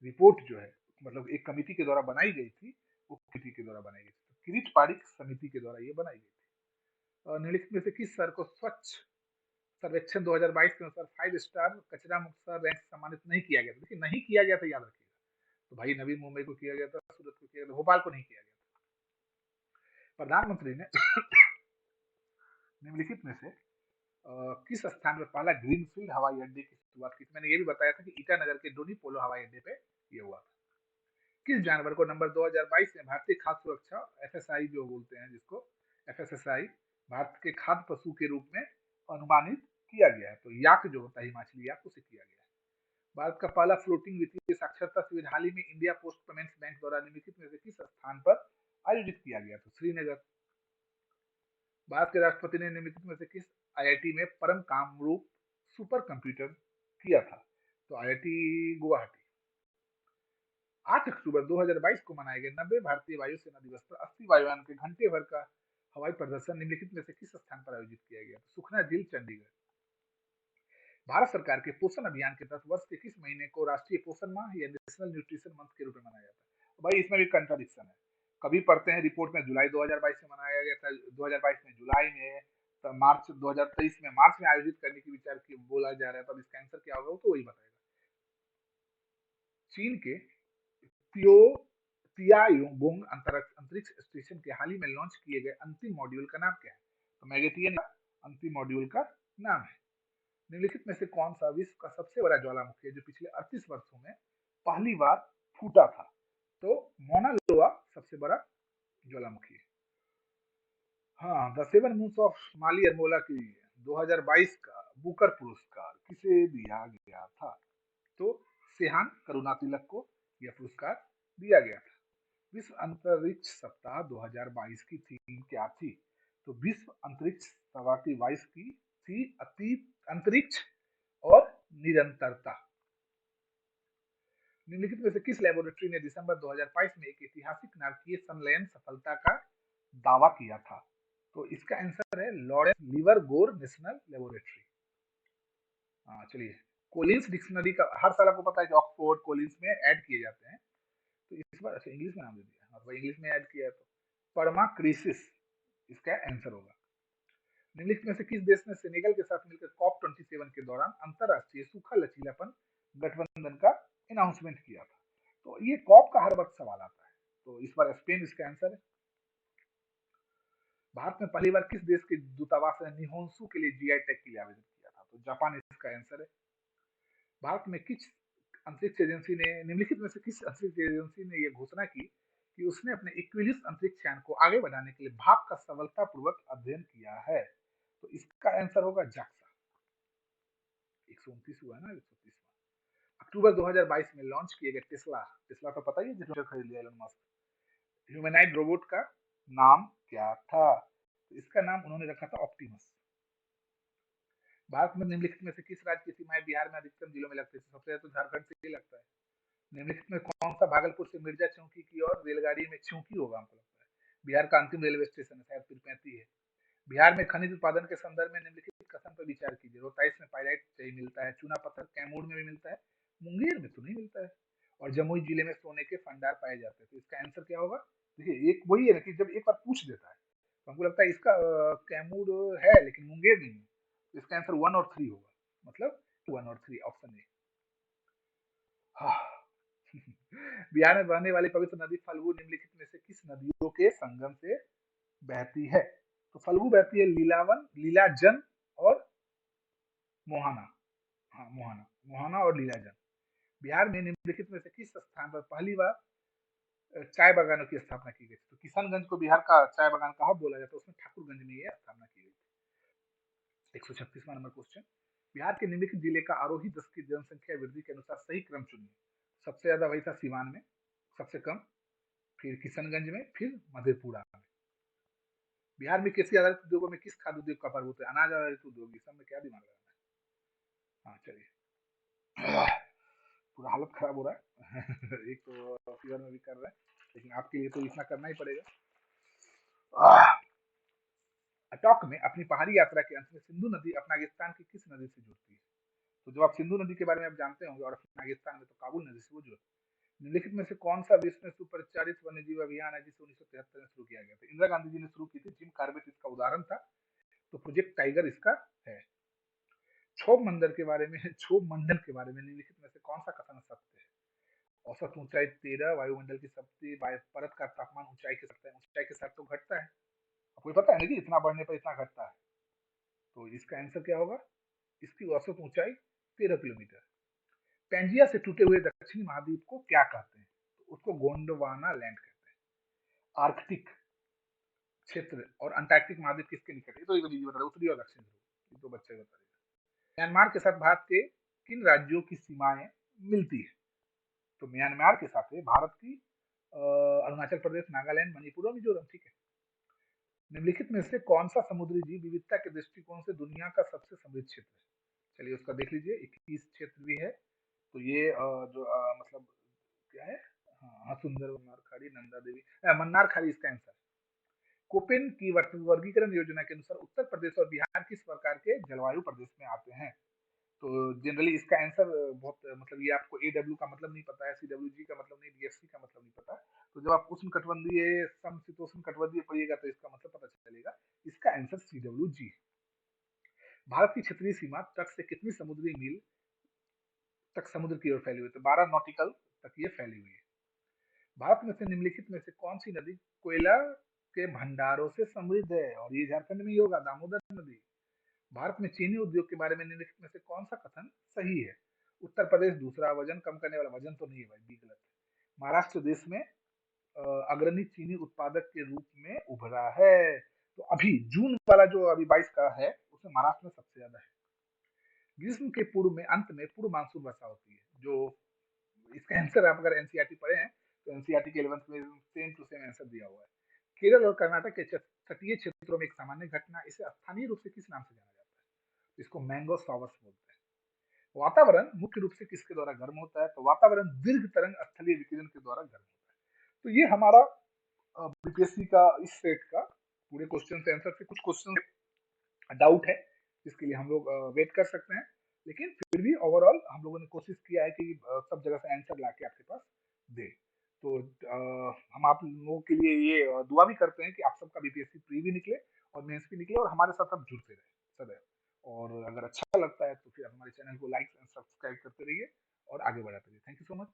रिपोर्ट जो है, मतलब एक कमेटी के द्वारा बनाई गई थी, वो कमेटी के द्वारा बनाई गई थी, तो किरीट पारिक समिति के द्वारा ये बनाई गई थी। निम्नलिखित में से किस शहर को स्वच्छ सर्वेक्षण 2022 के अनुसार 5 स्टार कचरा मुक्त शहर रैंक से सम्मानित नहीं किया गया था? देखिए नहीं किया गया था, याद रखिएगा, तो भाई नवी मुंबई को किया गया था, सूरत को किया गया था, भोपाल को नहीं किया गया था। प्रधानमंत्री ने निम्नलिखित में से किस स्थान पर पहला ग्रीनफील्ड हवाई अड्डे की शुरुआत की थी? मैंने ये भी बताया था कि ईटानगर के डोनी पोलो हवाई अड्डे पे ये हुआ था। किस जानवर को नंबर 2022 में भारतीय खाद्य सुरक्षा एफएसआई जो बोलते हैं जिसको एफएसएसआई भारत के खाद्य पशु के रूप में अनुमानित किया गया है? तो याक जो होता है हिमाचली याक उसे किया गया है। भारत का पहला फ्लोटिंग वित्तीय साक्षरता शिविर हाल ही में इंडिया पोस्ट पेमेंट्स बैंक द्वारा निम्नलिखित में से किस स्थान पर आयोजित किया गया? तो श्रीनगर। भारत के राष्ट्रपति ने निम्नलिखित में से किस आईआईटी में परम कामरूप सुपर कंप्यूटर किया था? तो आईआईटी गुवाहाटी। 8 अक्टूबर 2022 को मनाए गए 90 भारतीय वायुसेना दिवस पर 80 वायुयान के घंटे भर का हवाई प्रदर्शन निम्नलिखित में से किस स्थान पर आयोजित किया गया? तो सुखना झील चंडीगढ़। भारत सरकार के पोषण अभियान के तहत वर्ष के किस महीने को राष्ट्रीय पोषण माह या नेशनल न्यूट्रिशन मंथ के रूप में मनाया जाता है? भाई इसमें भी कंट्राडिक्शन है। कभी पढ़ते हैं रिपोर्ट में जुलाई 2022 में मनाया गया था, 2022 में जुलाई में, तो मार्च 2023 में मार्च में आयोजित करने की विचार की बोला जा रहा है। तो इसका आंसर क्या होगा वो तो वही बताएगा। चीन के तियो तियायोंगोंग अंतरिक्ष स्टेशन के हाल ही में लॉन्च किए गए अंतिम मॉड्यूल का नाम क्या है? तो मैगेटियन अंतिम मॉड्यूल का नाम है। निम्नलिखित में से कौन सा विश्व का सबसे बड़ा ज्वालामुखी है जो पिछले 38 वर्षों में पहली बार फूटा था? तो मोना लोआ सबसे बड़ा ज्वालामुखी है। हाँ, द सेवन मून्स ऑफ माली अरमोला की 2022 का बुकर पुरस्कार किसे दिया गया था? तो सेहान करुणातिलक को यह पुरस्कार दिया गया था। विश्व अंतरिक्ष सप्ताह 2022 की थीम क्या थी? तो विश्व अंतरिक्ष सप्ताह की 22 की थी अतीत अंतरिक्ष और निरंतरता। निम्नलिखित में से किस लेबोरेटरी ने दिसंबर 2022 में एक ऐतिहासिक नाभिकीय संलयन सफलता का दावा किया था? तो इसका आंसर है लॉरेंस लिवर गोर नेशनल लेबोरेटरी। चलिए, कोलिंस डिक्शनरी का हर साल आपको पता है कि ऑक्सफोर्ड कोलिंस में ऐड किए जाते हैं, तो इस बार अच्छा इंग्लिश में नाम दे दिया और इंग्लिश में ऐड किया है तो परमाक्रिसिस इसका आंसर होगा। निम्नलिखित में से किस देश ने सेनेगल के साथ मिलकर कॉप 27 के दौरान अंतरराष्ट्रीय सूखा लचीलापन गठबंधन का अनाउंसमेंट किया था? तो ये कॉप का हर वक्त सवाल आता है, तो इस बार स्पेन इसका आंसर है। भारत में पहली बार किस देश के दूतावास ने निहोंसू के लिए जीआई टैग के लिए आवेदन किया था? तो जापान इसका आंसर है। भारत में किस अंतरिक्ष एजेंसी ने निम्नलिखित में से किस अंतरिक्ष एजेंसी ने यह घोषणा की कि उसने अपने इक्विलिस अंतरिक्ष यान को आगे बढ़ाने के लिए भाप का सफलतापूर्वक अध्ययन किया है? तो इसका आंसर होगा जाक्सा। 129 हुआ है ना, 130। अक्टूबर 2022 में लॉन्च किए गए टेस्ला टेस्ला तो पता ही है जिसने खरीद लिया एलन मस्क, ह्यूमैनॉइड रोबोट का नाम क्या था? तो इसका नाम उन्होंने रखा था ऑप्टिमस। भारत में निम्नलिखित में से किस राज्य की सीमाएं बिहार में अधिकतम जिलों में लगती है? सबसे ज्यादा तो झारखंड से ही लगता है। निम्नलिखित में कौन सा भागलपुर से मिर्जा चौकी की ओर रेलगाड़ी में चौकी होगा हमको लगता है? बिहार का अंतिम रेलवे स्टेशन है, शायद तिरपैंती है। बिहार में खनिज उत्पादन के संदर्भ में निम्नलिखित कथन पर विचार कीजिए। रोहतास में पाइराइट चाहिए मिलता है, चूना पत्थर कैमूर में भी मिलता है, मुंगेर में तो नहीं मिलता है, और जमुई जिले में सोने के भंडार पाए जाते हैं। तो इसका आंसर क्या होगा? देखिए एक वही है ना कि जब एक बार पूछ देता है तो हमको लगता है इसका कैमूर है लेकिन मुंगेर नहीं है, तो इसका आंसर 1 और 3 होगा, मतलब 1 और 3 ऑप्शन ए। हाँ। बिहार में बहने वाली पवित्र नदी फल्गु निम्नलिखित में से किस नदियों के संगम से बहती है? तो फल्गु बहती है लीलावन, लीलाजन और मोहाना। हाँ, मोहाना मोहाना और लीलाजन। बिहार में निम्नलिखित में से किस स्थान पर पहली बार चाय बागानों की स्थापना की गई थी? तो किशनगंज को बिहार का चाय बागान कहा बोला जाता है, उसमें ठाकुरगंज में यह स्थापना की गई थी। 136वां नंबर क्वेश्चन, बिहार के निम्नलिखित जिले का आरोही 10 की जनसंख्या वृद्धि के अनुसार सही क्रम चुनिए। सबसे ज्यादा वही था सीवान में, सबसे कम फिर किशनगंज में, फिर मधेपुरा में। बिहार में कृषि आधारित उद्योगों में किस खाद्य उद्योग का प्रभुत्व है? अनाज आधारित उद्योग, सब में क्या दिमाग लगाना है? हाँ चलिए, पूरा हालत खराब हो रहा है। एक तो फीवर में भी कर रहा है, लेकिन आपके लिए तो इतना करना ही पड़ेगा। अटॉक में अपनी पहाड़ी यात्रा के अंत में सिंधु नदी अफगानिस्तान की किस नदी से जुड़ती है? तो जब आप सिंधु नदी के बारे में आप जानते होंगे, और अफगानिस्तान में तो काबुल नदी से वो जुड़ती है। निम्नलिखित में से कौन सा विश्व में सुपरिचारित वन्यजीव अभियान है जिसे 1973 में शुरू किया गया था? इंदिरा गांधी जी ने शुरू की थी, जिम कार्बेट इसका उदाहरण था, तो प्रोजेक्ट टाइगर इसका है। क्षोभ मंडल के बारे में क्षोभ मंडल के बारे में निम्नलिखित में से कौन सा कथन सत्य है? औसत ऊंचाई 13, वायुमंडल की शक्ति, परत का तापमान ऊंचाई के साथ तो घटता है, आपको पता है ना कि इतना बढ़ने पर इतना घटता है, तो इसका आंसर क्या होगा? इसकी औसत ऊंचाई 13 किलोमीटर। पैंजिया से टूटे हुए दक्षिणी महाद्वीप को क्या कहते हैं? उसको गोंडवाना लैंड कहते हैं। आर्कटिक क्षेत्र और अंटार्कटिक महाद्वीप किसके निकट है? ये तो एक बता दो, उत्तरी और दक्षिण ध्रुव, ये तो बच्चे बता देगा। म्यांमार के साथ भारत के किन राज्यों की सीमाएं मिलती है? तो म्यांमार के साथ है भारत की अरुणाचल प्रदेश, नागालैंड, मणिपुर और मिजोरम। ठीक है। निम्नलिखित में से कौन सा समुद्री जीव विविधता के दृष्टिकोण से दुनिया का सबसे समृद्ध क्षेत्र है? चलिए उसका देख लीजिए। 21 क्षेत्र भी है। तो ये जो मतलब क्या है? हाँ हाँ, सुंदर मन्नार खाड़ी, नंदा देवी, मन्नार खाड़ी इसका आंसर। कोपेन की वर्गीकरण योजना के अनुसार उत्तर प्रदेश और बिहार किस प्रकार के जलवायु प्रदेश में आते हैं? तो जनरली इसका आंसर बहुत मतलब ये आपको एडब्ल्यू का मतलब नहीं पता है, सीडब्ल्यू जी का मतलब नहीं, डीएफसी का मतलब नहीं पता, तो जब आप उष्ण कटिबंधीय समशीतोष्ण कटिबंधीय पढ़िएगा तो इसका मतलब पता चलेगा। इसका आंसर सीडब्ल्यू जी। भारत की क्षेत्रीय सीमा तट से कितनी समुद्री मील तक समुद्र की ओर फैली हुई है? तो 12 नॉटिकल तक ये फैली हुई है। भारत में से निम्नलिखित में से कौन सी नदी कोयला के भंडारों से समृद्ध है? और ये झारखंड में ही होगा, दामोदर नदी। भारत में चीनी उद्योग के बारे में निम्नलिखित में से कौन सा कथन सही है? उत्तर प्रदेश दूसरा वजन कम करने वाला, वजन तो नहीं है भाई, बी गलत है। महाराष्ट्र देश में अग्रणी चीनी उत्पादक के रूप में उभरा है। तो अभी जून वाला जो अभी 22 का है उसमें महाराष्ट्र में सबसे ज्यादा है। ग्रीष्म के पूर्व में अंत में पूर्व मानसून वर्षा होती है। जो इसका आंसर आप अगर एनसीईआरटी पढ़े हैं तो एनसीईआरटी के 11th में सेम टू सेम आंसर दिया हुआ है। केरल और कर्नाटक के तटीय क्षेत्रों में एक सामान्य घटना, इसे स्थानीय रूप से किस नाम से जाना जाता है? इसको मैंगो शॉवर्स बोलते हैं। वातावरण मुख्य रूप से किसके द्वारा गर्म होता है? तो वातावरण दीर्घ तरंग स्थलीय विकिरण के द्वारा गर्म होता है। तो ये हमारा बीपीएससी का इस सेट का पूरे क्वेश्चन से आंसर थे। कुछ क्वेश्चन डाउट है जिसके लिए हम लोग वेट कर सकते हैं, लेकिन फिर भी ओवरऑल हम लोगों ने कोशिश किया है कि सब जगह से आंसर लाके आपके पास दे। तो हम आप लोगों के लिए ये दुआ भी करते हैं कि आप सबका बीपीएससी प्री भी निकले और मेंस भी निकले और हमारे साथ आप जुड़ते रहे सदैव। और अगर अच्छा लगता है तो फिर हमारे चैनल को लाइक एंड सब्सक्राइब करते रहिए और आगे बढ़ाते रहिए। Thank you so much.